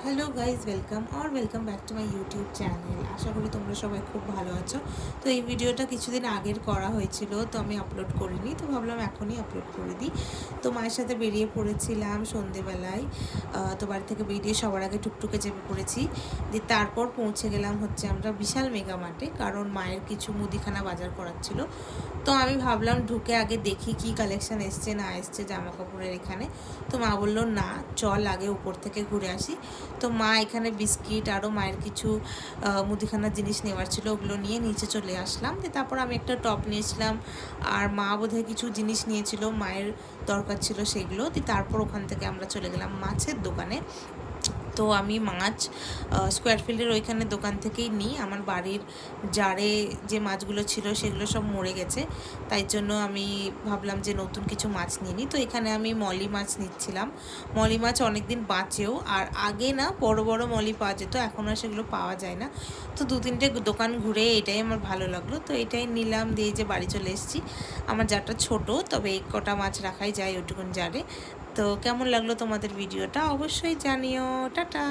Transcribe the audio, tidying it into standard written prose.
Hello guys, welcome back to my YouTube channel. আশা করি তোমরা সবাই খুব ভালো আছো। তো এই ভিডিওটা কিছুদিন আগের করা হয়েছিল, তো আমি আপলোড করিনি, তো ভাবলাম এখনই আপলোড করে দিই। তো মায়ের সাথে বেরিয়ে পড়েছিলাম সন্ধেবেলায়। তো বাড়ি থেকে বেরিয়ে সবার আগে টুকটুকে চেপে পড়েছি। দিয়ে তারপর পৌঁছে গেলাম হচ্ছে আমরা বিশাল মেগা মার্টে, কারণ মায়ের কিছু মুদিখানা বাজার করার ছিল। তো আমি ভাবলাম ঢুকে আগে দেখি কি কালেকশান এসছে না এসছে জামা কাপড়ের এখানে। তো মা বললো না, চল আগে উপর থেকে ঘুরে আসি। তো মা এখানে বিস্কিট আরও মায়ের কিছু মুদিখানার জিনিস নেওয়ার ছিল, ওগুলো নিয়ে নিচে চলে আসলাম। দিয়ে তারপর আমি একটা টপ নিয়েছিলাম, আর মা বোধহয় কিছু জিনিস নিয়েছিল, মায়ের দরকার ছিল সেগুলো। দিয়ে তারপর ওখান থেকে আমরা চলে গেলাম মাছের দোকানে। তো আমি মাছ স্কোয়ার ফিল্ডের ওইখানে দোকান থেকেই নিই। আমার বাড়ির জারে যে মাছগুলো ছিল সেগুলো সব মরে গেছে, তাই জন্য আমি ভাবলাম যে নতুন কিছু মাছ নিয়ে নিই। তো এখানে আমি মলি মাছ নিচ্ছিলাম। মলি মাছ অনেক দিন বাঁচেও, আর আগে না বড় বড় মলি পাওয়া যেত, এখন আর সেগুলো পাওয়া যায় না। তো দু তিনটে দোকান ঘুরে এটাই আমার ভালো লাগলো, তো এটাই নিলাম। দিয়ে যে বাড়ি চলে এসেছি। আমার জারটা ছোট, তবে এই কটা মাছ রাখাই যায় ওইটুকুন জারে। তো কেমন লাগলো তোমাদের ভিডিওটা অবশ্যই জানিও। টাটা।